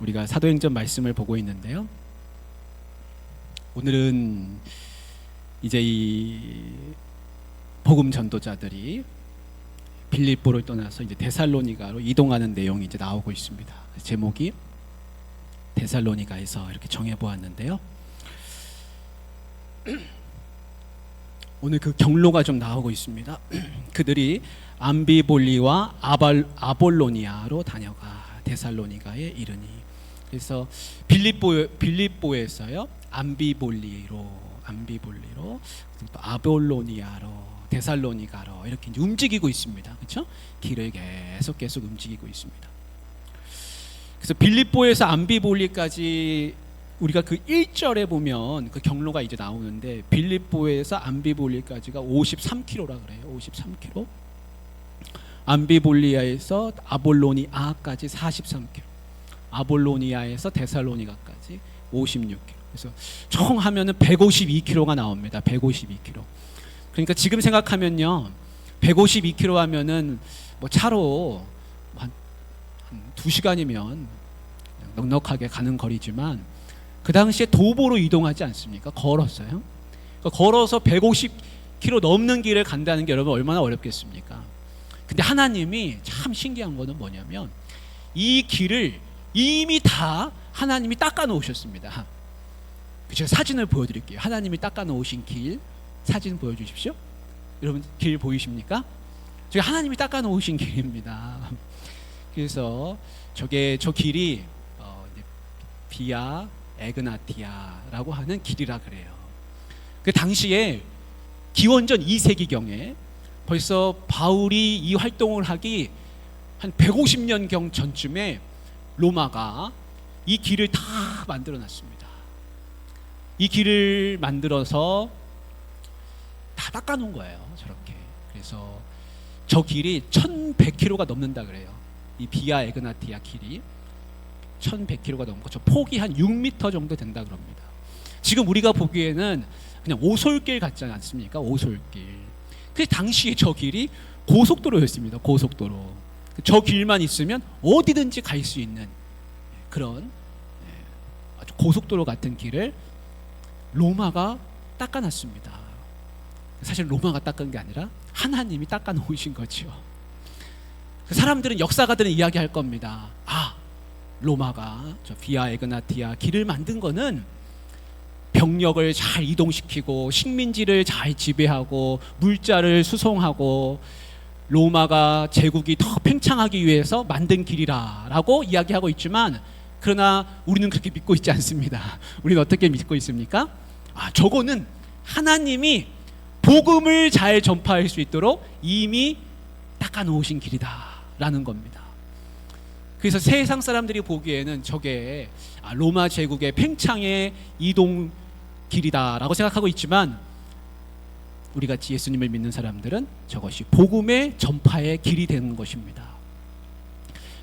우리가 사도행전 말씀을 보고 있는데요. 오늘은 이제 이 복음 전도자들이 빌립보를 떠나서 이제 데살로니가로 이동하는 내용이 이제 나오고 있습니다. 제목이 데살로니가에서 이렇게 정해 보았는데요. 오늘 그 경로가 좀 나오고 있습니다. 그들이 암비볼리와 아볼로니아로 다녀가 데살로니가에 이르니, 그래서 빌립보에서요 암비볼리로 또 아볼로니아로 데살로니가로 이렇게 이제 움직이고 있습니다. 그렇죠? 길을 계속 움직이고 있습니다. 그래서 빌립보에서 암비볼리까지 우리가 그 1절에 보면 그 경로가 이제 나오는데, 빌립보에서 암비볼리까지가 53km라 그래요. 53km. 암비볼리아에서 아볼로니아까지 43km. 아볼로니아에서 데살로니가까지 56km. 그래서 총 하면은 152km가 나옵니다. 152km. 그러니까 지금 생각하면요, 152km 하면은 뭐 차로 한 2시간이면 넉넉하게 가는 거리지만, 그 당시에 도보로 이동하지 않습니까? 걸었어요. 그러니까 걸어서 150km 넘는 길을 간다는 게 여러분 얼마나 어렵겠습니까? 근데 하나님이 참 신기한 거는 뭐냐면, 이 길을 이미 다 하나님이 닦아 놓으셨습니다. 제가 사진을 보여드릴게요. 하나님이 닦아 놓으신 길 사진 보여주십시오. 여러분 길 보이십니까? 저게 하나님이 닦아 놓으신 길입니다. 그래서 저 길이 비아 에그나티아라고 하는 길이라 그래요. 그 당시에 기원전 2세기경에 벌써 바울이 이 활동을 하기 한 150년경 전쯤에 로마가 이 길을 다 만들어 놨습니다. 이 길을 만들어서 다 닦아 놓은 거예요, 저렇게. 그래서 저 길이 1100km가 넘는다 그래요. 이 비아 에그나티아 길이 1100km가 넘고 저 폭이 한 6m 정도 된다 그럽니다. 지금 우리가 보기에는 그냥 오솔길 같지 않습니까? 오솔길. 그 당시에 저 길이 고속도로였습니다. 고속도로. 저 길만 있으면 어디든지 갈 수 있는 그런 아주 고속도로 같은 길을 로마가 닦아놨습니다. 사실 로마가 닦은 게 아니라 하나님이 닦아 놓으신 거죠. 사람들은, 역사가들은 이야기할 겁니다. 로마가 저 비아 에그나티아 길을 만든 거는 병력을 잘 이동시키고 식민지를 잘 지배하고 물자를 수송하고 로마가 제국이 더 팽창하기 위해서 만든 길이라라고 이야기하고 있지만, 그러나 우리는 그렇게 믿고 있지 않습니다. 우리는 어떻게 믿고 있습니까? 저거는 하나님이 복음을 잘 전파할 수 있도록 이미 닦아 놓으신 길이다라는 겁니다. 그래서 세상 사람들이 보기에는 저게 로마 제국의 팽창의 이동 길이다라고 생각하고 있지만, 우리 같이 예수님을 믿는 사람들은 저것이 복음의 전파의 길이 되는 것입니다.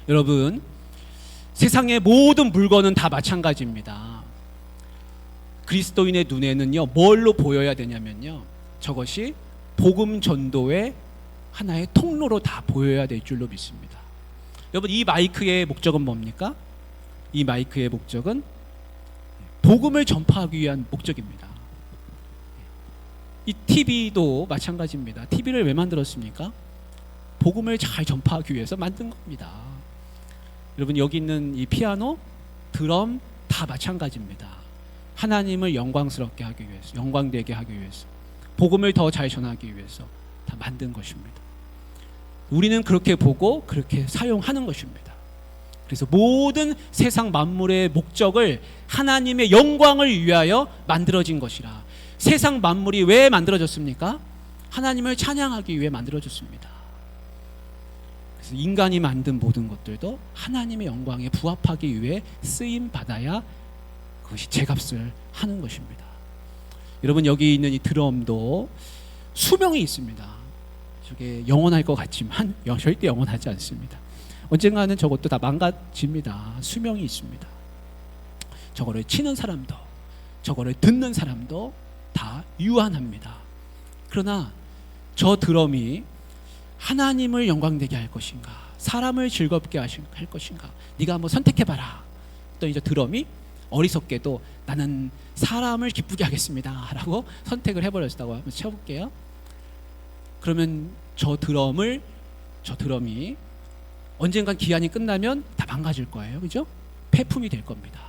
여러분, 세상의 모든 물건은 다 마찬가지입니다. 그리스도인의 눈에는요, 뭘로 보여야 되냐면요, 저것이 복음 전도의 하나의 통로로 다 보여야 될 줄로 믿습니다. 여러분, 이 마이크의 목적은 뭡니까? 이 마이크의 목적은 복음을 전파하기 위한 목적입니다. 이 TV도 마찬가지입니다. TV를 왜 만들었습니까? 복음을 잘 전파하기 위해서 만든 겁니다. 여러분, 여기 있는 이 피아노, 드럼 다 마찬가지입니다. 하나님을 영광스럽게 하기 위해서, 영광되게 하기 위해서, 복음을 더 잘 전하기 위해서 다 만든 것입니다. 우리는 그렇게 보고 그렇게 사용하는 것입니다. 그래서 모든 세상 만물의 목적을 하나님의 영광을 위하여 만들어진 것이라. 세상 만물이 왜 만들어졌습니까? 하나님을 찬양하기 위해 만들어졌습니다. 그래서 인간이 만든 모든 것들도 하나님의 영광에 부합하기 위해 쓰임 받아야 그것이 제값을 하는 것입니다. 여러분, 여기 있는 이 드럼도 수명이 있습니다. 저게 영원할 것 같지만 절대 영원하지 않습니다. 언젠가는 저것도 다 망가집니다. 수명이 있습니다. 저거를 치는 사람도, 저거를 듣는 사람도 다 유한합니다. 그러나 저 드럼이 하나님을 영광되게 할 것인가, 사람을 즐겁게 할 것인가, 네가 한번 선택해봐라. 그랬더니 이제 드럼이 어리석게도 나는 사람을 기쁘게 하겠습니다 라고 선택을 해버렸다고 한번 쳐볼게요. 그러면 저 드럼이 언젠간 기한이 끝나면 다 망가질 거예요. 그죠? 폐품이 될 겁니다.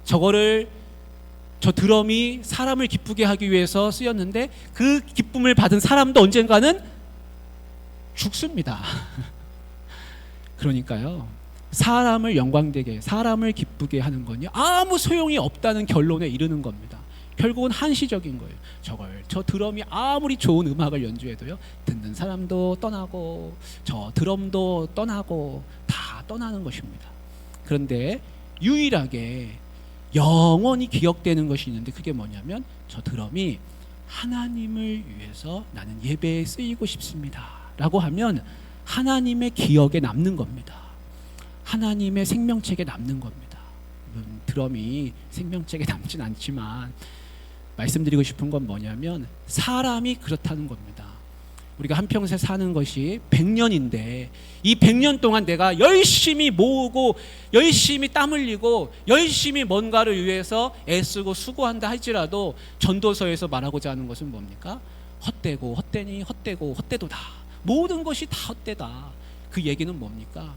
저 드럼이 사람을 기쁘게 하기 위해서 쓰였는데 그 기쁨을 받은 사람도 언젠가는 죽습니다. 그러니까요, 사람을 영광되게, 사람을 기쁘게 하는 건요 아무 소용이 없다는 결론에 이르는 겁니다. 결국은 한시적인 거예요. 저 드럼이 아무리 좋은 음악을 연주해도요, 듣는 사람도 떠나고 저 드럼도 떠나고 다 떠나는 것입니다. 그런데 유일하게 영원히 기억되는 것이 있는데 그게 뭐냐면 저 드럼이 하나님을 위해서 나는 예배에 쓰이고 싶습니다 라고 하면 하나님의 기억에 남는 겁니다. 하나님의 생명책에 남는 겁니다. 물론 드럼이 생명책에 남진 않지만 말씀드리고 싶은 건 뭐냐면 사람이 그렇다는 겁니다. 우리가 한평생 사는 것이 100년인데 이 100년 동안 내가 열심히 모으고 열심히 땀 흘리고 열심히 뭔가를 위해서 애쓰고 수고한다 할지라도 전도서에서 말하고자 하는 것은 뭡니까? 헛되고 헛되니 헛되고 헛되도다. 모든 것이 다 헛되다. 그 얘기는 뭡니까?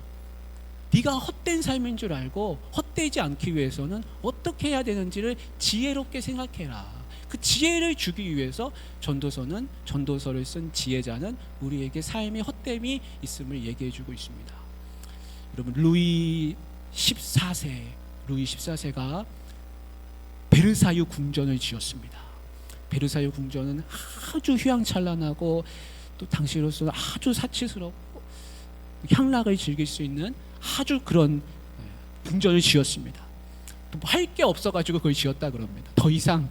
네가 헛된 삶인 줄 알고 헛되지 않기 위해서는 어떻게 해야 되는지를 지혜롭게 생각해라. 그 지혜를 주기 위해서 전도서를 쓴 지혜자는 우리에게 삶의 헛됨이 있음을 얘기해주고 있습니다. 여러분, 루이 14세가 베르사유 궁전을 지었습니다. 베르사유 궁전은 아주 휘황찬란하고 또 당시로서는 아주 사치스럽고 향락을 즐길 수 있는 아주 그런 궁전을 지었습니다. 할 게 없어가지고 그걸 지었다 그럽니다. 더 이상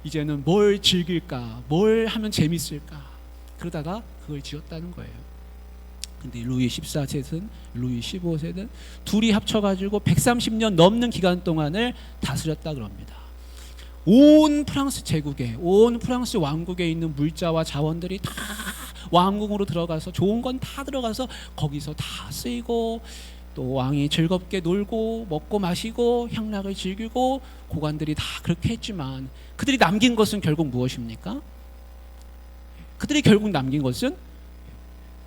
이제는 뭘 즐길까, 뭘 하면 재밌을까, 그러다가 그걸 지었다는 거예요. 근데 루이 14세든 루이 15세든 둘이 합쳐가지고 130년 넘는 기간 동안을 다스렸다 그럽니다. 온 프랑스 제국에, 온 프랑스 왕국에 있는 물자와 자원들이 다 왕궁으로 들어가서 좋은 건 다 들어가서 거기서 다 쓰이고, 또 왕이 즐겁게 놀고 먹고 마시고 향락을 즐기고 고관들이 다 그렇게 했지만 그들이 남긴 것은 결국 무엇입니까? 그들이 결국 남긴 것은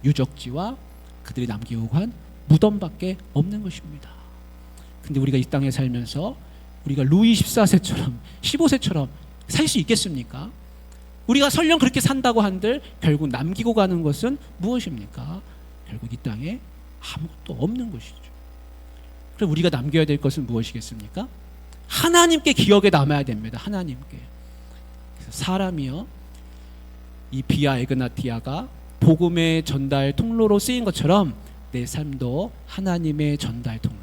유적지와 그들이 남기고 간 무덤밖에 없는 것입니다. 근데 우리가 이 땅에 살면서 우리가 루이 14세처럼 15세처럼 살 수 있겠습니까? 우리가 설령 그렇게 산다고 한들 결국 남기고 가는 것은 무엇입니까? 결국 이 땅에 아무것도 없는 것이죠. 그럼 우리가 남겨야 될 것은 무엇이겠습니까? 하나님께 기억에 남아야 됩니다. 하나님께. 그래서 사람이요, 이 비아 에그나티아가 복음의 전달 통로로 쓰인 것처럼 내 삶도 하나님의 전달 통로,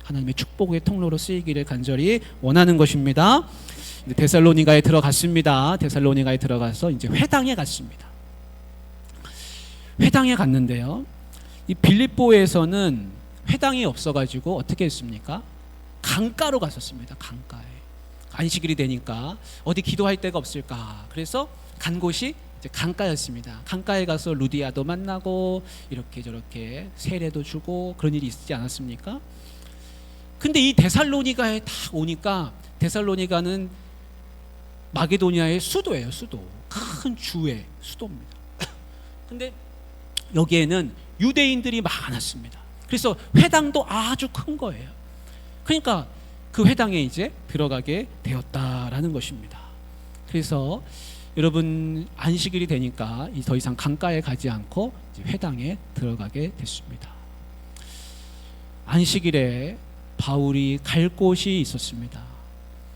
하나님의 축복의 통로로 쓰이기를 간절히 원하는 것입니다. 데살로니가에 들어갔습니다. 데살로니가에 들어가서 이제 회당에 갔습니다. 회당에 갔는데요, 이 빌립보에서는 회당이 없어가지고 어떻게 했습니까? 강가로 갔었습니다. 강가에. 안식일이 되니까 어디 기도할 데가 없을까, 그래서 간 곳이 이제 강가였습니다. 강가에 가서 루디아도 만나고 이렇게 저렇게 세례도 주고 그런 일이 있지 않았습니까? 근데 이 데살로니가에 딱 오니까, 데살로니가는 마게도니아의 수도예요. 수도. 큰 주의 수도입니다. 근데 여기에는 유대인들이 많았습니다. 그래서 회당도 아주 큰 거예요. 그러니까 그 회당에 이제 들어가게 되었다라는 것입니다. 그래서 여러분, 안식일이 되니까 더 이상 강가에 가지 않고 이제 회당에 들어가게 됐습니다. 안식일에 바울이 갈 곳이 있었습니다.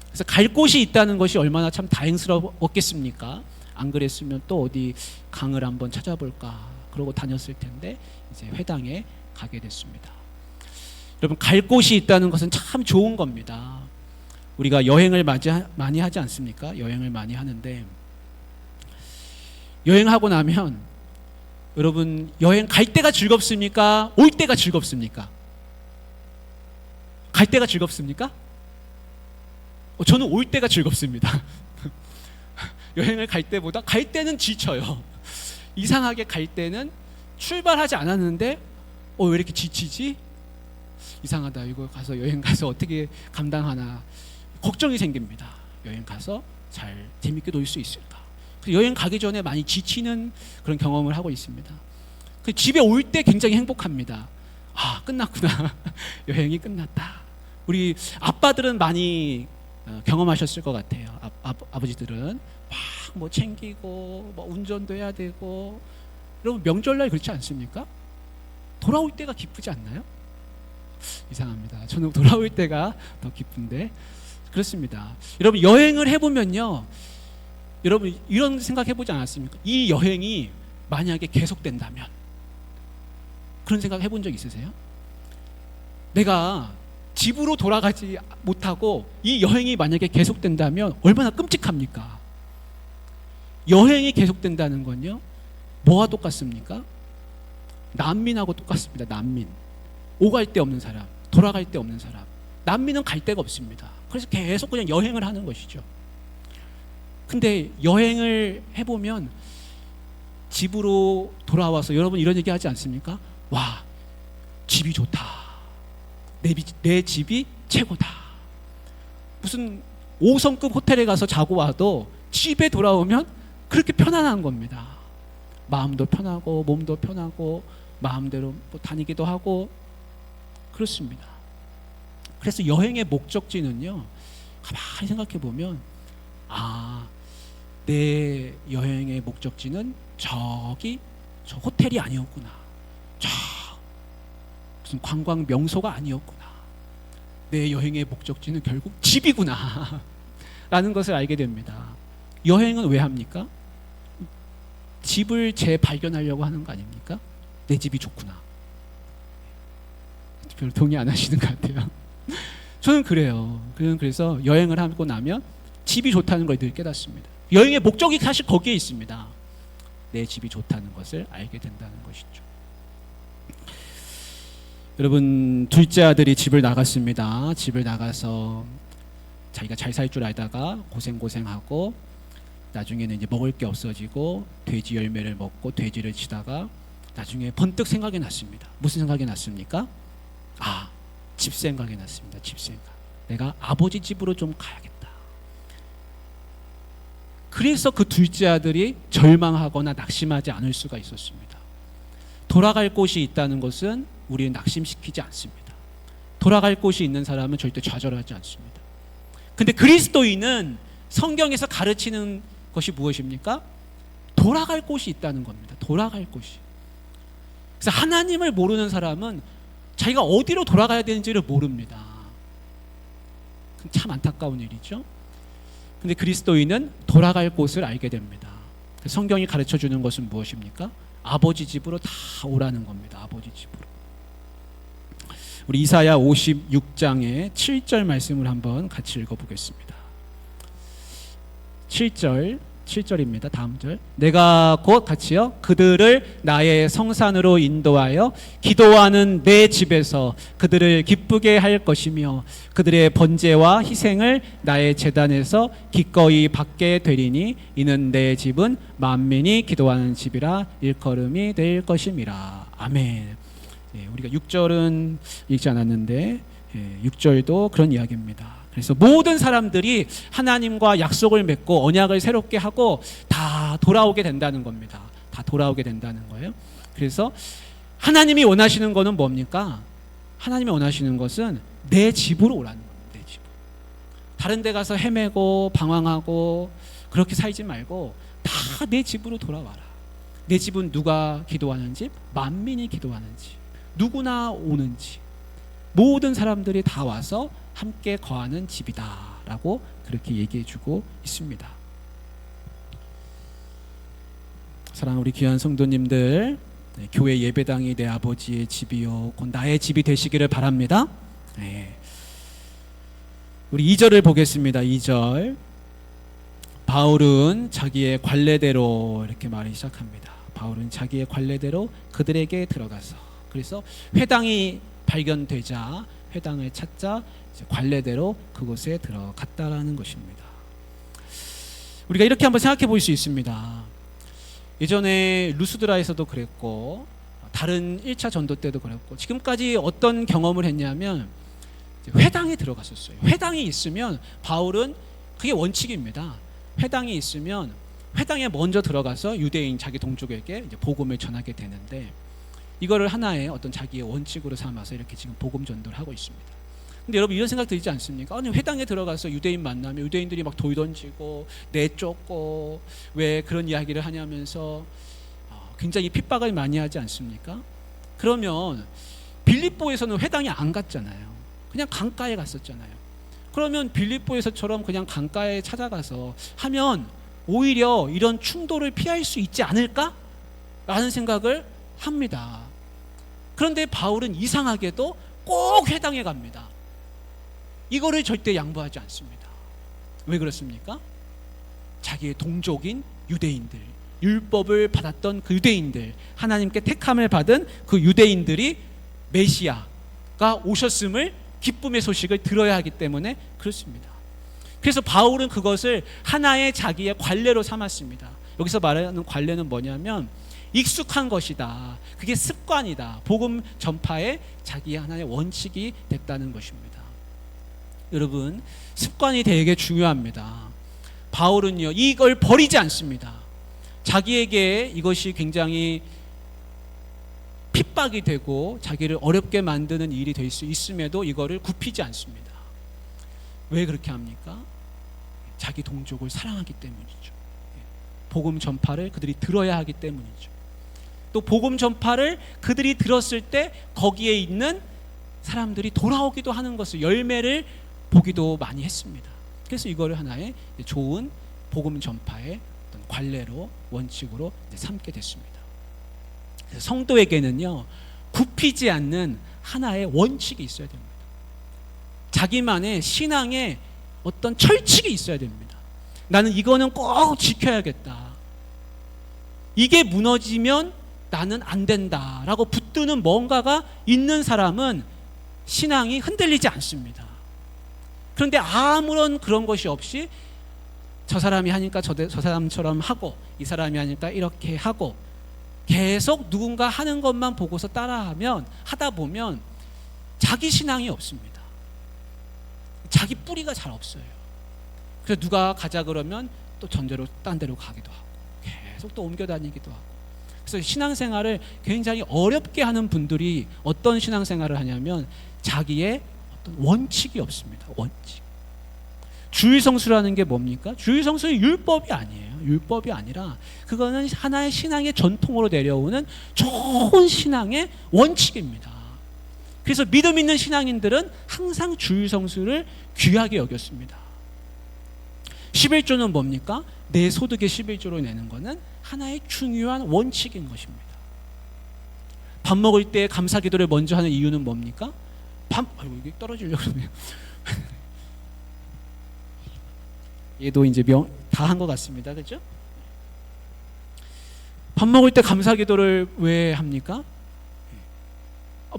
그래서 갈 곳이 있다는 것이 얼마나 참 다행스러웠겠습니까? 안 그랬으면 또 어디 강을 한번 찾아볼까 그러고 다녔을 텐데 이제 회당에 가게 됐습니다. 여러분, 갈 곳이 있다는 것은 참 좋은 겁니다. 우리가 여행을 많이 하지 않습니까? 여행을 많이 하는데, 여행하고 나면 여러분, 여행 갈 때가 즐겁습니까? 올 때가 즐겁습니까? 갈 때가 즐겁습니까? 저는 올 때가 즐겁습니다. 여행을 갈 때보다 갈 때는 지쳐요. 이상하게 갈 때는 출발하지 않았는데 왜 이렇게 지치지? 이상하다. 이거 가서 여행 가서 어떻게 감당하나 걱정이 생깁니다. 여행 가서 잘 재밌게 놀 수 있을까? 여행 가기 전에 많이 지치는 그런 경험을 하고 있습니다. 집에 올 때 굉장히 행복합니다. 아, 끝났구나. 여행이 끝났다. 우리 아빠들은 많이 경험하셨을 것 같아요. 아버지들은 막 뭐 챙기고 뭐 운전도 해야 되고. 여러분 명절날 그렇지 않습니까? 돌아올 때가 기쁘지 않나요? 이상합니다. 저는 돌아올 때가 더 기쁜데 그렇습니다. 여러분 여행을 해보면요, 여러분 이런 생각 해보지 않았습니까? 이 여행이 만약에 계속된다면, 그런 생각 해본 적 있으세요? 내가 집으로 돌아가지 못하고 이 여행이 만약에 계속된다면 얼마나 끔찍합니까? 여행이 계속된다는 건요, 뭐와 똑같습니까? 난민하고 똑같습니다. 난민. 오갈 데 없는 사람, 돌아갈 데 없는 사람. 난민은 갈 데가 없습니다. 그래서 계속 그냥 여행을 하는 것이죠. 근데 여행을 해보면 집으로 돌아와서 여러분 이런 얘기 하지 않습니까? 와, 집이 좋다. 내 집이 최고다. 무슨 5성급 호텔에 가서 자고 와도 집에 돌아오면 그렇게 편안한 겁니다. 마음도 편하고 몸도 편하고 마음대로 뭐 다니기도 하고 그렇습니다. 그래서 여행의 목적지는요, 가만히 생각해 보면 아, 내 여행의 목적지는 저기 저 호텔이 아니었구나. 저 무슨 관광 명소가 아니었구나. 내 여행의 목적지는 결국 집이구나 라는 것을 알게 됩니다. 여행은 왜 합니까? 집을 재발견하려고 하는 거 아닙니까? 내 집이 좋구나. 별로 동의 안 하시는 것 같아요. 저는 그래요. 그래서 여행을 하고 나면 집이 좋다는 걸 늘 깨닫습니다. 여행의 목적이 사실 거기에 있습니다. 내 집이 좋다는 것을 알게 된다는 것이죠. 여러분, 둘째 아들이 집을 나갔습니다. 집을 나가서 자기가 잘 살 줄 알다가 고생하고 나중에는 이제 먹을 게 없어지고 돼지 열매를 먹고 돼지를 치다가 나중에 번뜩 생각이 났습니다. 무슨 생각이 났습니까? 아, 집 생각이 났습니다. 집 생각. 내가 아버지 집으로 좀 가야겠다. 그래서 그 둘째 아들이 절망하거나 낙심하지 않을 수가 있었습니다. 돌아갈 곳이 있다는 것은 우리는 낙심시키지 않습니다. 돌아갈 곳이 있는 사람은 절대 좌절하지 않습니다. 근데 그리스도인은 성경에서 가르치는 것이 무엇입니까? 돌아갈 곳이 있다는 겁니다. 돌아갈 곳이. 그래서 하나님을 모르는 사람은 자기가 어디로 돌아가야 되는지를 모릅니다. 참 안타까운 일이죠. 근데 그리스도인은 돌아갈 곳을 알게 됩니다. 성경이 가르쳐 주는 것은 무엇입니까? 아버지 집으로 다 오라는 겁니다. 아버지 집으로. 우리 이사야 56장의 7절 말씀을 한번 같이 읽어보겠습니다. 7절입니다. 다음 절. 내가 곧 같이요 그들을 나의 성산으로 인도하여 기도하는 내 집에서 그들을 기쁘게 할 것이며 그들의 번제와 희생을 나의 제단에서 기꺼이 받게 되리니 이는 내 집은 만민이 기도하는 집이라 일컬음이 될 것임이라. 아멘. 우리가 6절은 읽지 않았는데 6절도 그런 이야기입니다. 그래서 모든 사람들이 하나님과 약속을 맺고 언약을 새롭게 하고 다 돌아오게 된다는 겁니다. 다 돌아오게 된다는 거예요. 그래서 하나님이 원하시는 것은 뭡니까? 하나님이 원하시는 것은 내 집으로 오라는 겁니다. 내 집. 다른 데 가서 헤매고 방황하고 그렇게 살지 말고 다 내 집으로 돌아와라. 내 집은 누가 기도하는 집? 만민이 기도하는 집. 누구나 오는 집. 모든 사람들이 다 와서 함께 거하는 집이다라고 그렇게 얘기해주고 있습니다. 사랑하는 우리 귀한 성도님들, 교회 예배당이 내 아버지의 집이요 곧 나의 집이 되시기를 바랍니다. 우리 2절을 보겠습니다. 2절. 바울은 자기의 관례대로 이렇게 말이 시작합니다. 바울은 자기의 관례대로 그들에게 들어가서, 그래서 회당이 발견되자 회당을 찾자 관례대로 그곳에 들어갔다라는 것입니다. 우리가 이렇게 한번 생각해 볼 수 있습니다. 예전에 루스드라에서도 그랬고 다른 1차 전도 때도 그랬고 지금까지 어떤 경험을 했냐면 회당에 들어갔었어요. 회당에 있으면 바울은 그게 원칙입니다. 회당에 있으면 회당에 먼저 들어가서 유대인 자기 동족에게 이제 복음을 전하게 되는데 이거를 하나의 어떤 자기의 원칙으로 삼아서 이렇게 지금 복음 전도를 하고 있습니다. 근데 여러분 이런 생각 들지 않습니까? 아니 회당에 들어가서 유대인 만나면 유대인들이 막 돌 던지고 내쫓고 왜 그런 이야기를 하냐면서 굉장히 핍박을 많이 하지 않습니까? 그러면 빌립보에서는 회당에 안 갔잖아요. 그냥 강가에 갔었잖아요. 그러면 빌립보에서처럼 그냥 강가에 찾아가서 하면 오히려 이런 충돌을 피할 수 있지 않을까? 라는 생각을 합니다. 그런데 바울은 이상하게도 꼭 회당에 갑니다. 이거를 절대 양보하지 않습니다. 왜 그렇습니까? 자기의 동족인 유대인들, 율법을 받았던 그 유대인들, 하나님께 택함을 받은 그 유대인들이 메시아가 오셨음을 기쁨의 소식을 들어야 하기 때문에 그렇습니다. 그래서 바울은 그것을 하나의 자기의 관례로 삼았습니다. 여기서 말하는 관례는 뭐냐면 익숙한 것이다. 그게 습관이다. 복음 전파의 자기의 하나의 원칙이 됐다는 것입니다. 여러분, 습관이 되게 중요합니다. 바울은요, 이걸 버리지 않습니다. 자기에게 이것이 굉장히 핍박이 되고 자기를 어렵게 만드는 일이 될 수 있음에도 이거를 굽히지 않습니다. 왜 그렇게 합니까? 자기 동족을 사랑하기 때문이죠. 복음 전파를 그들이 들어야 하기 때문이죠. 또 복음 전파를 그들이 들었을 때 거기에 있는 사람들이 돌아오기도 하는 것을 열매를 보기도 많이 했습니다. 그래서 이거를 하나의 좋은 복음 전파의 어떤 관례로 원칙으로 삼게 됐습니다. 그래서 성도에게는요, 굽히지 않는 하나의 원칙이 있어야 됩니다. 자기만의 신앙의 어떤 철칙이 있어야 됩니다. 나는 이거는 꼭 지켜야겠다. 이게 무너지면 나는 안 된다라고 붙드는 뭔가가 있는 사람은 신앙이 흔들리지 않습니다. 그런데 아무런 그런 것이 없이 저 사람이 하니까 저 사람처럼 하고 이 사람이 하니까 이렇게 하고 계속 누군가 하는 것만 보고서 따라하면 하다 보면 자기 신앙이 없습니다. 자기 뿌리가 잘 없어요. 그래서 누가 가자 그러면 또 전대로 딴 데로 가기도 하고 계속 또 옮겨 다니기도 하고. 그래서 신앙생활을 굉장히 어렵게 하는 분들이 어떤 신앙생활을 하냐면 자기의 어떤 원칙이 없습니다. 원칙. 주일성수라는 게 뭡니까? 주일성수는 율법이 아니에요. 율법이 아니라 그거는 하나의 신앙의 전통으로 내려오는 좋은 신앙의 원칙입니다. 그래서 믿음 있는 신앙인들은 항상 주일성수를 귀하게 여겼습니다. 11조는 뭡니까? 내 소득의 11조로 내는 것은 하나의 중요한 원칙인 것입니다. 밥 먹을 때 감사기도를 먼저 하는 이유는 뭡니까? 아이고 이게 떨어지려고 그러네요. 얘도 이제 다 한 것 같습니다. 그렇죠? 밥 먹을 때 감사기도를 왜 합니까?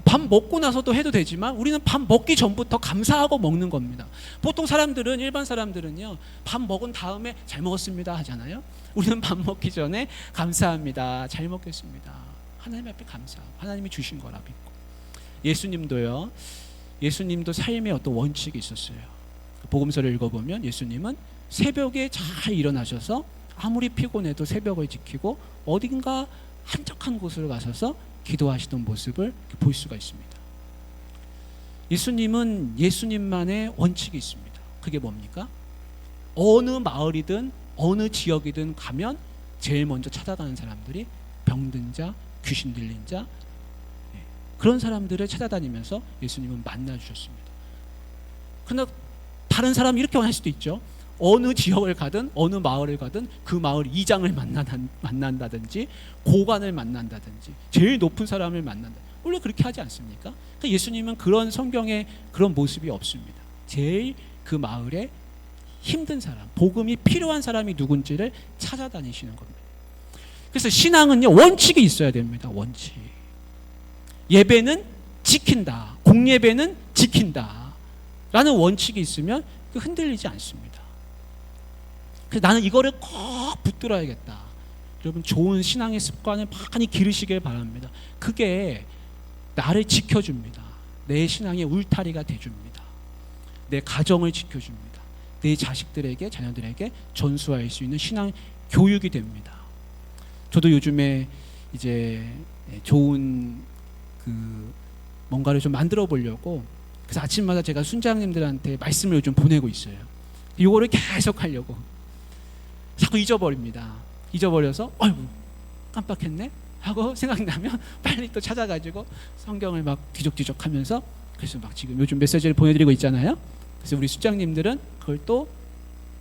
밥 먹고 나서도 해도 되지만 우리는 밥 먹기 전부터 감사하고 먹는 겁니다. 보통 사람들은, 일반 사람들은요, 밥 먹은 다음에 잘 먹었습니다 하잖아요. 우리는 밥 먹기 전에 감사합니다, 잘 먹겠습니다, 하나님 앞에 감사하고 하나님이 주신 거라 믿고. 예수님도요, 예수님도 삶의 어떤 원칙이 있었어요. 복음서를 읽어보면 예수님은 새벽에 잘 일어나셔서 아무리 피곤해도 새벽을 지키고 어딘가 한적한 곳으로 가셔서 기도하시던 모습을 볼 수가 있습니다. 예수님은 예수님만의 원칙이 있습니다. 그게 뭡니까? 어느 마을이든 어느 지역이든 가면 제일 먼저 찾아가는 사람들이 병든 자, 귀신 들린 자, 그런 사람들을 찾아다니면서 예수님은 만나주셨습니다. 그러나 다른 사람이 이렇게 할 수도 있죠. 어느 지역을 가든 어느 마을을 가든 그 마을 이장을 만난다든지 고관을 만난다든지 제일 높은 사람을 만난다. 원래 그렇게 하지 않습니까? 그러니까 예수님은 그런 성경에 그런 모습이 없습니다. 제일 그 마을에 힘든 사람, 복음이 필요한 사람이 누군지를 찾아다니시는 겁니다. 그래서 신앙은요, 원칙이 있어야 됩니다. 원칙. 예배는 지킨다, 공예배는 지킨다 라는 원칙이 있으면 흔들리지 않습니다. 그래서 나는 이거를 꼭 붙들어야겠다. 여러분 좋은 신앙의 습관을 많이 기르시길 바랍니다. 그게 나를 지켜줍니다. 내 신앙의 울타리가 돼줍니다. 내 가정을 지켜줍니다. 내 자식들에게, 자녀들에게 전수할 수 있는 신앙 교육이 됩니다. 저도 요즘에 이제 좋은 뭔가를 좀 만들어 보려고, 그래서 아침마다 제가 순장님들한테 말씀을 요즘 보내고 있어요. 이거를 계속 하려고. 자꾸 잊어버립니다. 잊어버려서 아이고 깜빡했네 하고 생각나면 빨리 또 찾아가지고 성경을 막 뒤적뒤적 하면서, 그래서 막 지금 요즘 메시지를 보내드리고 있잖아요. 그래서 우리 수장님들은 그걸 또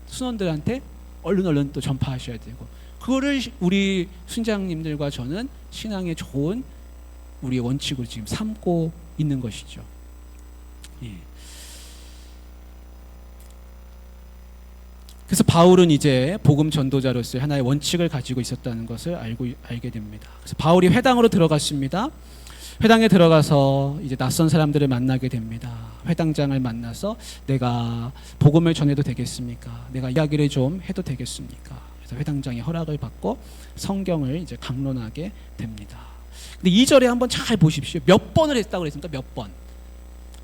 순원들한테 얼른 또 전파하셔야 되고, 그거를 우리 순장님들과 저는 신앙의 좋은 우리의 원칙으로 지금 삼고 있는 것이죠. 예. 그래서 바울은 이제 복음 전도자로서의 하나의 원칙을 가지고 있었다는 것을 알게 됩니다. 그래서 바울이 회당으로 들어갔습니다. 회당에 들어가서 이제 낯선 사람들을 만나게 됩니다. 회당장을 만나서 내가 복음을 전해도 되겠습니까? 내가 이야기를 좀 해도 되겠습니까? 그래서 회당장의 허락을 받고 성경을 이제 강론하게 됩니다. 근데 2절에 한번 잘 보십시오. 몇 번을 했다고 그랬습니까? 몇 번.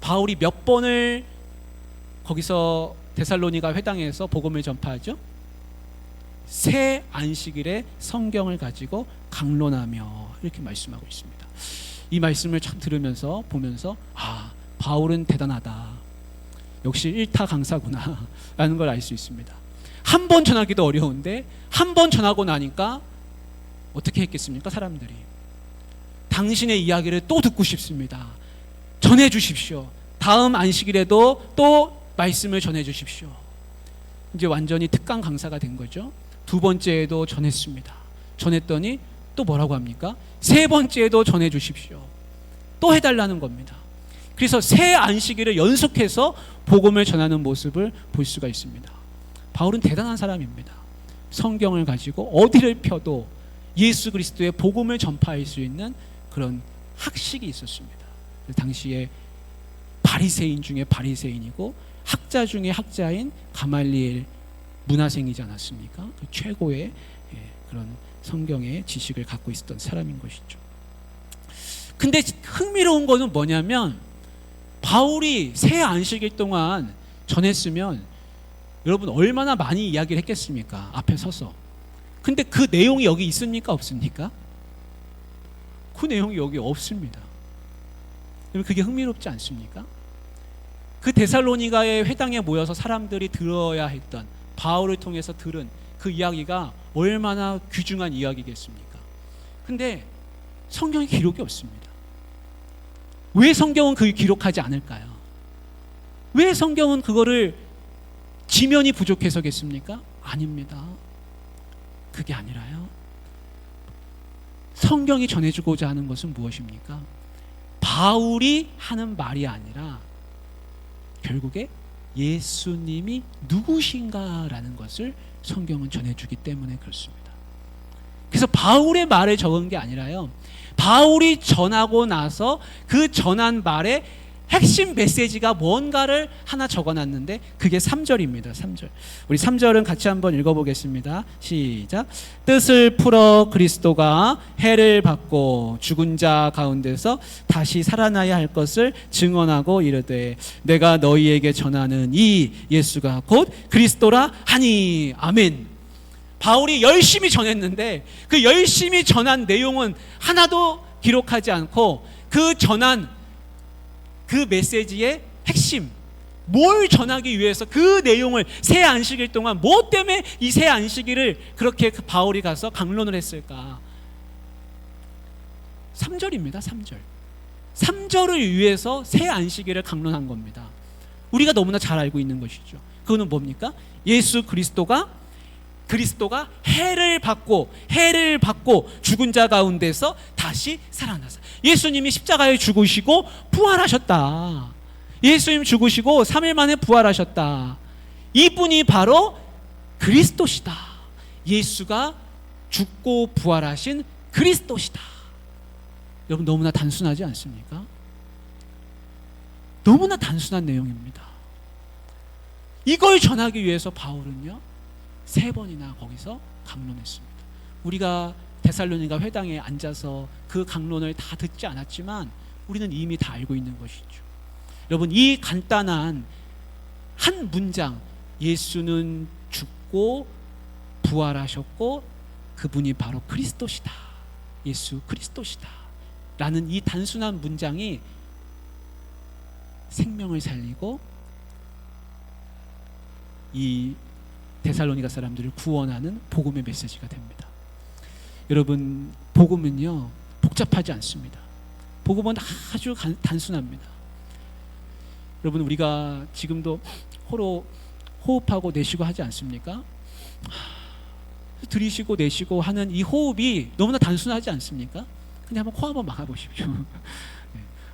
바울이 몇 번을 거기서 데살로니가 회당에서 복음을 전파하죠? 새 안식일에 성경을 가지고 강론하며 이렇게 말씀하고 있습니다. 이 말씀을 참 들으면서 보면서 바울은 대단하다. 역시 일타 강사구나 라는 걸 알 수 있습니다. 한 번 전하기도 어려운데 한 번 전하고 나니까 어떻게 했겠습니까? 사람들이 당신의 이야기를 또 듣고 싶습니다. 전해 주십시오. 다음 안식일에도 또 말씀을 전해 주십시오. 이제 완전히 특강 강사가 된 거죠. 두 번째에도 전했습니다. 전했더니 또 뭐라고 합니까? 세 번째에도 전해 주십시오. 또 해달라는 겁니다. 그래서 세 안식일을 연속해서 복음을 전하는 모습을 볼 수가 있습니다. 바울은 대단한 사람입니다. 성경을 가지고 어디를 펴도 예수 그리스도의 복음을 전파할 수 있는 그런 학식이 있었습니다. 당시에 바리새인 중에 바리새인이고 학자 중에 학자인 가말리엘 문화생이지 않았습니까? 그 최고의 그런 성경의 지식을 갖고 있었던 사람인 것이죠. 근데 흥미로운 거는 뭐냐면 바울이 새 안식일 동안 전했으면 여러분 얼마나 많이 이야기를 했겠습니까? 앞에 서서. 근데 그 내용이 여기 있습니까? 없습니까? 그 내용이 여기 없습니다. 여러분 그게 흥미롭지 않습니까? 그 데살로니가의 회당에 모여서 사람들이 들어야 했던, 바울을 통해서 들은 그 이야기가 얼마나 귀중한 이야기겠습니까? 근데 성경에 기록이 없습니다. 왜 성경은 그걸 기록하지 않을까요? 왜 성경은 그거를 지면이 부족해서겠습니까? 아닙니다. 그게 아니라요. 성경이 전해주고자 하는 것은 무엇입니까? 바울이 하는 말이 아니라 결국에 예수님이 누구신가라는 것을 성경은 전해주기 때문에 그렇습니다. 그래서 바울의 말을 적은 게 아니라요, 바울이 전하고 나서 그 전한 말에 핵심 메시지가 뭔가를 하나 적어놨는데 그게 3절입니다. 3절. 우리 3절은 같이 한번 읽어보겠습니다. 시작. 뜻을 풀어 그리스도가 해를 받고 죽은 자 가운데서 다시 살아나야 할 것을 증언하고 이르되 내가 너희에게 전하는 이 예수가 곧 그리스도라 하니. 아멘. 바울이 열심히 전했는데 그 열심히 전한 내용은 하나도 기록하지 않고 그 전한 그 메시지의 핵심, 뭘 전하기 위해서 그 내용을 새 안식일 동안 뭐 때문에 이 새 안식일을 그렇게 바울이 가서 강론을 했을까? 3절입니다. 3절. 3절을 위해서 새 안식일을 강론한 겁니다. 우리가 너무나 잘 알고 있는 것이죠. 그거는 뭡니까? 예수 그리스도가 해를 받고 죽은 자 가운데서 다시 살아나서, 예수님이 십자가에 죽으시고 부활하셨다. 예수님 죽으시고 3일 만에 부활하셨다. 이분이 바로 그리스도시다. 예수가 죽고 부활하신 그리스도시다. 여러분 너무나 단순하지 않습니까? 너무나 단순한 내용입니다. 이걸 전하기 위해서 바울은요 3번이나 거기서 강론했습니다. 우리가 데살로니가 회당에 앉아서 그 강론을 다 듣지 않았지만 우리는 이미 다 알고 있는 것이죠. 여러분, 이 간단한 한 문장, 예수는 죽고 부활하셨고 그분이 바로 그리스도시다, 예수 그리스도시다 라는 이 단순한 문장이 생명을 살리고 이 데살로니가 사람들을 구원하는 복음의 메시지가 됩니다. 여러분, 복음은요 복잡하지 않습니다. 복음은 아주 단순합니다. 여러분, 우리가 지금도 서로 호흡하고 내쉬고 하지 않습니까? 들이쉬고 내쉬고 하는 이 호흡이 너무나 단순하지 않습니까? 근데 한번 코 한번 막아보십시오.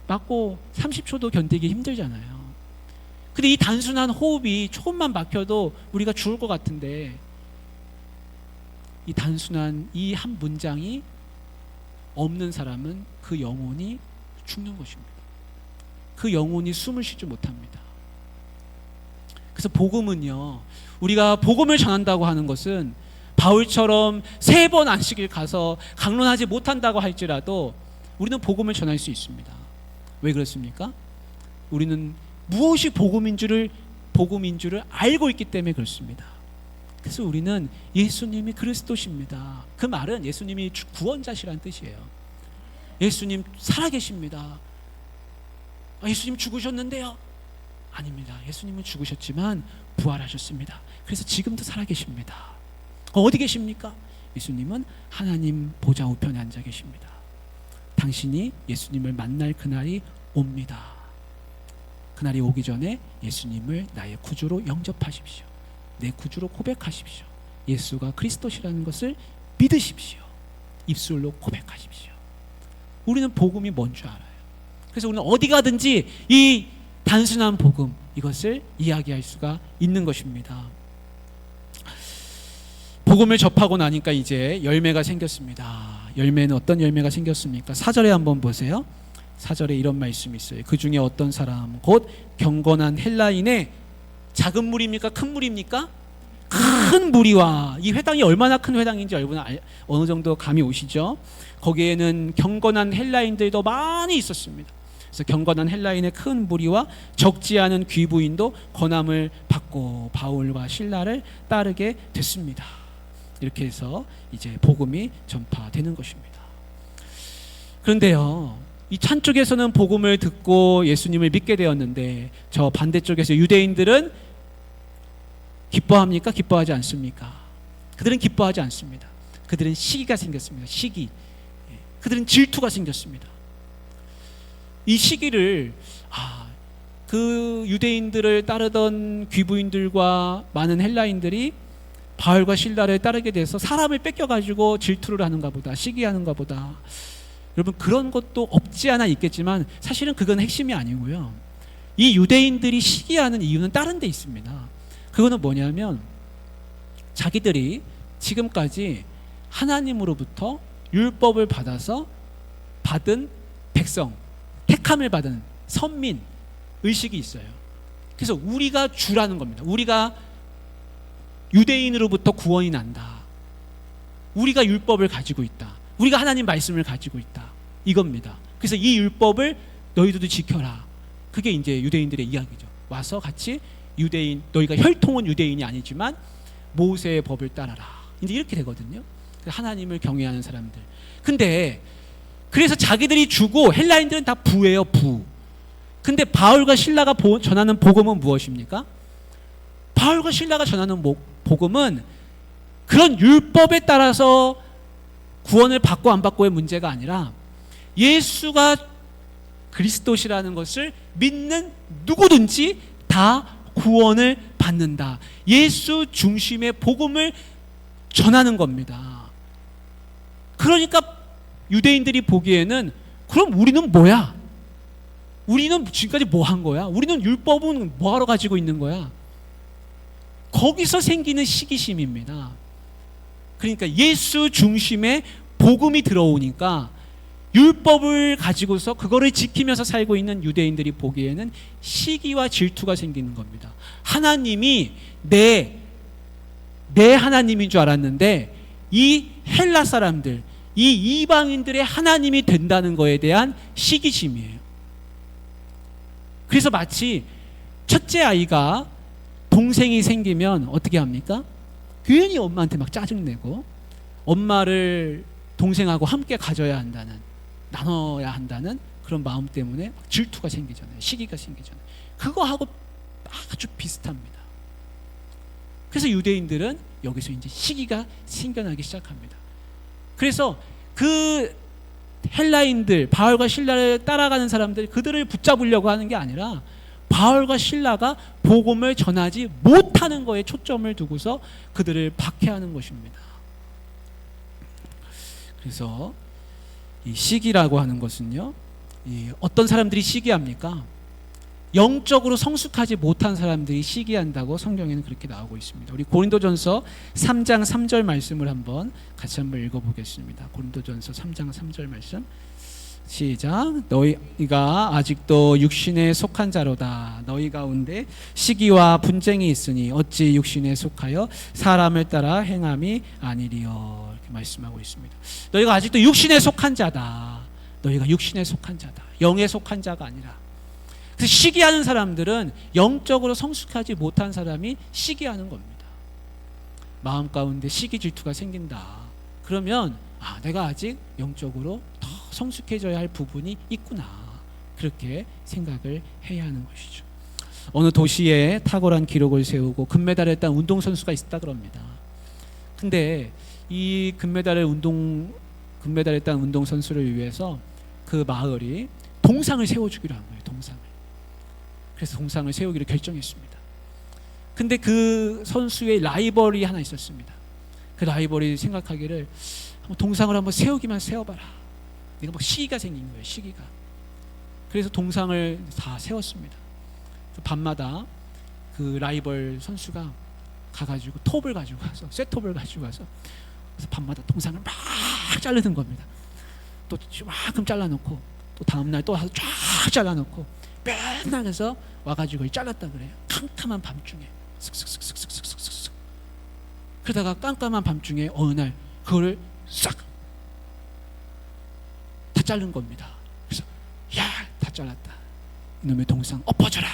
막고 30초도 견디기 힘들잖아요. 근데 이 단순한 호흡이 조금만 막혀도 우리가 죽을 것 같은데, 이 단순한 이 한 문장이 없는 사람은 그 영혼이 죽는 것입니다. 그 영혼이 숨을 쉬지 못합니다. 그래서 복음은요, 우리가 복음을 전한다고 하는 것은 바울처럼 3번 안식일 가서 강론하지 못한다고 할지라도 우리는 복음을 전할 수 있습니다. 왜 그렇습니까? 우리는 무엇이 복음인 줄을 알고 있기 때문에 그렇습니다. 그래서 우리는 예수님이 그리스도십니다. 그 말은 예수님이 구원자시라는 뜻이에요. 예수님 살아계십니다. 예수님 죽으셨는데요? 아닙니다. 예수님은 죽으셨지만 부활하셨습니다. 그래서 지금도 살아계십니다. 어디 계십니까? 예수님은 하나님 보좌 우편에 앉아 계십니다. 당신이 예수님을 만날 그날이 옵니다. 그날이 오기 전에 예수님을 나의 구주로 영접하십시오. 내 구주로 고백하십시오. 예수가 그리스도시라는 것을 믿으십시오. 입술로 고백하십시오. 우리는 복음이 뭔 줄 알아요. 그래서 우리는 어디 가든지 이 단순한 복음, 이것을 이야기할 수가 있는 것입니다. 복음을 접하고 나니까 이제 열매가 생겼습니다. 열매는 어떤 열매가 생겼습니까? 4절에 한번 보세요. 4절에 이런 말씀이 있어요. 그 중에 어떤 사람, 곧 경건한 헬라인의 작은 무리입니까? 큰 무리입니까? 큰 무리와, 이 회당이 얼마나 큰 회당인지 여러분 어느 정도 감이 오시죠? 거기에는 경건한 헬라인들도 많이 있었습니다. 그래서 경건한 헬라인의 큰 무리와 적지 않은 귀부인도 권함을 받고 바울과 실라를 따르게 됐습니다. 이렇게 해서 이제 복음이 전파되는 것입니다. 그런데요, 이 찬쪽에서는 복음을 듣고 예수님을 믿게 되었는데 저 반대쪽에서 유대인들은 기뻐합니까? 기뻐하지 않습니까? 그들은 기뻐하지 않습니다. 그들은 시기가 생겼습니다. 시기. 그들은 질투가 생겼습니다. 이 시기를 그 유대인들을 따르던 귀부인들과 많은 헬라인들이 바울과 실라를 따르게 돼서 사람을 뺏겨가지고 질투를 하는가 보다, 시기하는가 보다. 여러분, 그런 것도 없지 않아 있겠지만 사실은 그건 핵심이 아니고요. 이 유대인들이 시기하는 이유는 다른 데 있습니다. 그거는 뭐냐면 자기들이 지금까지 하나님으로부터 율법을 받아서 받은 백성, 택함을 받은 선민 의식이 있어요. 그래서 우리가 주라는 겁니다. 우리가 유대인으로부터 구원이 난다. 우리가 율법을 가지고 있다. 우리가 하나님 말씀을 가지고 있다. 이겁니다. 그래서 이 율법을 너희들도 지켜라. 그게 이제 유대인들의 이야기죠. 와서 같이 유대인, 너희가 혈통은 유대인이 아니지만 모세의 법을 따라라. 이제 이렇게 되거든요. 하나님을 경외하는 사람들. 근데 그래서 자기들이 주고 헬라인들은 다 부예요, 부. 근데 바울과 실라가 전하는 복음은 무엇입니까? 바울과 실라가 전하는 복음은 그런 율법에 따라서 구원을 받고 안 받고의 문제가 아니라 예수가 그리스도시라는 것을 믿는 누구든지 다 구원을 받는다. 예수 중심의 복음을 전하는 겁니다. 그러니까 유대인들이 보기에는 그럼 우리는 뭐야? 우리는 지금까지 뭐 한 거야? 우리는 율법은 뭐하러 가지고 있는 거야? 거기서 생기는 시기심입니다. 그러니까 예수 중심의 복음이 들어오니까 율법을 가지고서 그거를 지키면서 살고 있는 유대인들이 보기에는 시기와 질투가 생기는 겁니다. 하나님이 내 하나님인 줄 알았는데 이 헬라 사람들, 이 이방인들의 하나님이 된다는 거에 대한 시기심이에요. 그래서 마치 첫째 아이가 동생이 생기면 어떻게 합니까? 괜히 엄마한테 막 짜증내고 엄마를 동생하고 함께 가져야 한다는, 나눠야 한다는 그런 마음 때문에 질투가 생기잖아요. 시기가 생기잖아요. 그거하고 아주 비슷합니다. 그래서 유대인들은 여기서 이제 시기가 생겨나기 시작합니다. 그래서 그 헬라인들, 바울과 실라를 따라가는 사람들, 그들을 붙잡으려고 하는 게 아니라 바울과 실라가 복음을 전하지 못하는 거에 초점을 두고서 그들을 박해하는 것입니다. 그래서 이 시기라고 하는 것은요, 어떤 사람들이 시기합니까? 영적으로 성숙하지 못한 사람들이 시기한다고 성경에는 그렇게 나오고 있습니다. 우리 고린도전서 3장 3절 말씀을 같이 한번 읽어보겠습니다. 고린도전서 3장 3절 말씀 시작. 너희가 아직도 육신에 속한 자로다. 너희 가운데 시기와 분쟁이 있으니 어찌 육신에 속하여 사람을 따라 행함이 아니리요. 이렇게 말씀하고 있습니다. 너희가 아직도 육신에 속한 자다. 너희가 육신에 속한 자다. 영에 속한 자가 아니라. 그래서 시기하는 사람들은 영적으로 성숙하지 못한 사람이 시기하는 겁니다. 마음 가운데 시기 질투가 생긴다. 그러면 내가 아직 영적으로 더 성숙해져야 할 부분이 있구나. 그렇게 생각을 해야 하는 것이죠. 어느 도시에 탁월한 기록을 세우고 금메달을 딴 운동선수가 있다 그럽니다. 근데 이 금메달을 딴 운동선수를 위해서 그 마을이 동상을 세워주기로 한 거예요. 동상을. 그래서 동상을 세우기로 결정했습니다. 근데 그 선수의 라이벌이 하나 있었습니다. 그 라이벌이 생각하기를 동상을 한번 세우기만 세워봐라. 내가 막 시기가 생긴 거예요. 시기가. 그래서 동상을 다 세웠습니다. 밤마다 그 라이벌 선수가 가가지고 톱을 가지고 와서, 쇠톱을 가지고 와서, 그래서 밤마다 동상을 막 자르는 겁니다. 또 이만큼 잘라놓고 또 다음날 또 와서 쫙 잘라놓고 맨날 그래서 와가지고 잘랐다 그래요. 캄캄한 밤중에 슥슥슥슥슥슥슥. 그러다가 깜깜한 밤중에 어느 날 그거를 싹 다 자른 겁니다. 그래서 다 잘랐다. 이놈의 동상 엎어져라.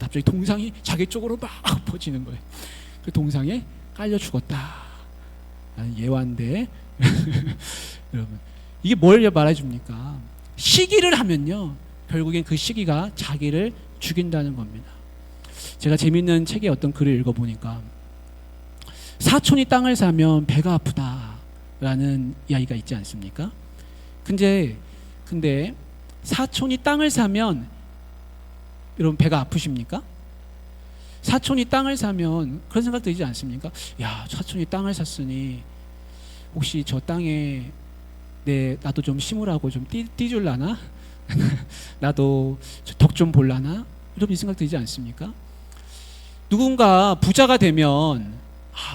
갑자기 동상이 자기 쪽으로 막 엎어지는 거예요. 그 동상에 깔려 죽었다. 나는 예화인데 여러분, 이게 뭘 말해줍니까? 시기를 하면요, 결국엔 그 시기가 자기를 죽인다는 겁니다. 제가 재밌는 책에 어떤 글을 읽어보니까 사촌이 땅을 사면 배가 아프다라는 이야기가 있지 않습니까? 근데 사촌이 땅을 사면 여러분 배가 아프십니까? 사촌이 땅을 사면 그런 생각 들지 않습니까? 야, 사촌이 땅을 샀으니 혹시 저 땅에 나도 좀 심으라고 좀 띠줄라나? 나도 덕 좀 볼라나? 이런 생각 들지 않습니까? 누군가 부자가 되면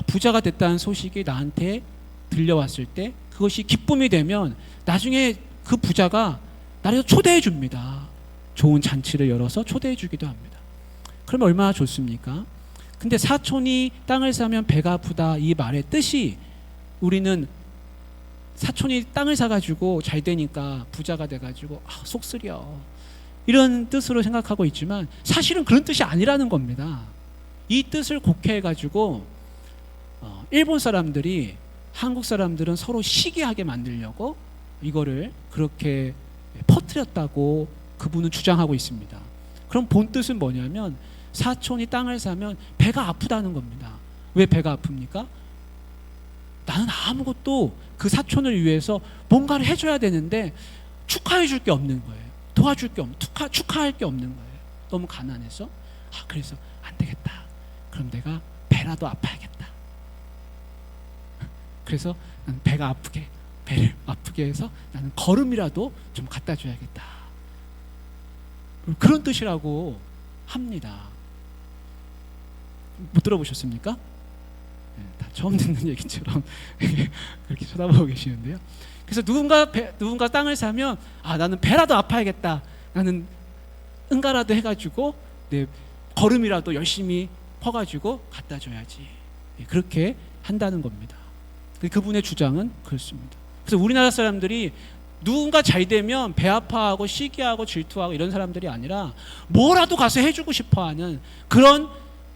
부자가 됐다는 소식이 나한테 들려왔을 때 그것이 기쁨이 되면 나중에 그 부자가 나를 초대해 줍니다. 좋은 잔치를 열어서 초대해 주기도 합니다. 그러면 얼마나 좋습니까? 근데 사촌이 땅을 사면 배가 아프다, 이 말의 뜻이 우리는 사촌이 땅을 사가지고 잘 되니까 부자가 돼가지고 속 쓰려, 이런 뜻으로 생각하고 있지만 사실은 그런 뜻이 아니라는 겁니다. 이 뜻을 곡해해가지고 일본 사람들이 한국 사람들은 서로 시기하게 만들려고 이거를 그렇게 퍼뜨렸다고 그분은 주장하고 있습니다. 그럼 본 뜻은 뭐냐면 사촌이 땅을 사면 배가 아프다는 겁니다. 왜 배가 아픕니까? 나는 아무것도 그 사촌을 위해서 뭔가를 해줘야 되는데 축하해 줄 게 없는 거예요. 도와줄 게 축하할 게 없는 거예요. 너무 가난해서. 그래서 안 되겠다. 그럼 내가 배라도 아파야겠다. 그래서 나는 배를 아프게 해서 나는 걸음이라도 좀 갖다 줘야겠다. 그런 뜻이라고 합니다. 못 들어보셨습니까? 다 처음 듣는 얘기처럼 그렇게 쳐다보고 계시는데요. 그래서 누군가 땅을 사면 나는 배라도 아파야겠다. 나는 응가라도 해가지고 내 걸음이라도 열심히 퍼가지고 갖다 줘야지. 그렇게 한다는 겁니다. 그분의 주장은 그렇습니다. 그래서 우리나라 사람들이 누군가 잘 되면 배 아파하고 시기하고 질투하고 이런 사람들이 아니라 뭐라도 가서 해주고 싶어하는 그런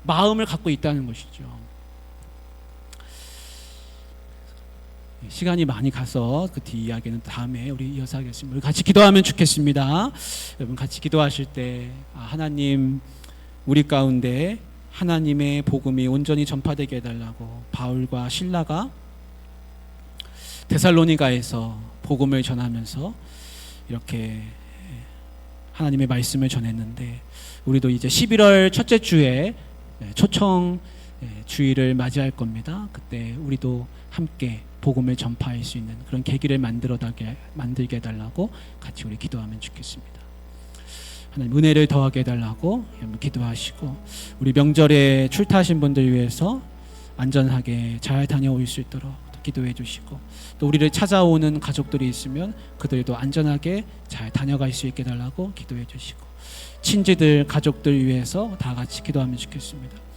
마음을 갖고 있다는 것이죠. 시간이 많이 가서 그 뒤 이야기는 다음에 우리 이어서 하겠습니다. 우리 같이 기도하면 좋겠습니다. 여러분 같이 기도하실 때 하나님 우리 가운데 하나님의 복음이 온전히 전파되게 해달라고 바울과 실라가 데살로니가에서 복음을 전하면서 이렇게 하나님의 말씀을 전했는데 우리도 이제 11월 첫째 주에 초청 주일을 맞이할 겁니다. 그때 우리도 함께 복음을 전파할 수 있는 그런 계기를 만들게 해달라고 같이 우리 기도하면 좋겠습니다. 하나님 은혜를 더하게 해달라고 기도하시고 우리 명절에 출타하신 분들 위해서 안전하게 잘 다녀올 수 있도록 기도해 주시고 또 우리를 찾아오는 가족들이 있으면 그들도 안전하게 잘 다녀갈 수 있게 해달라고 기도해 주시고 친지들 가족들 위해서 다 같이 기도하면 좋겠습니다.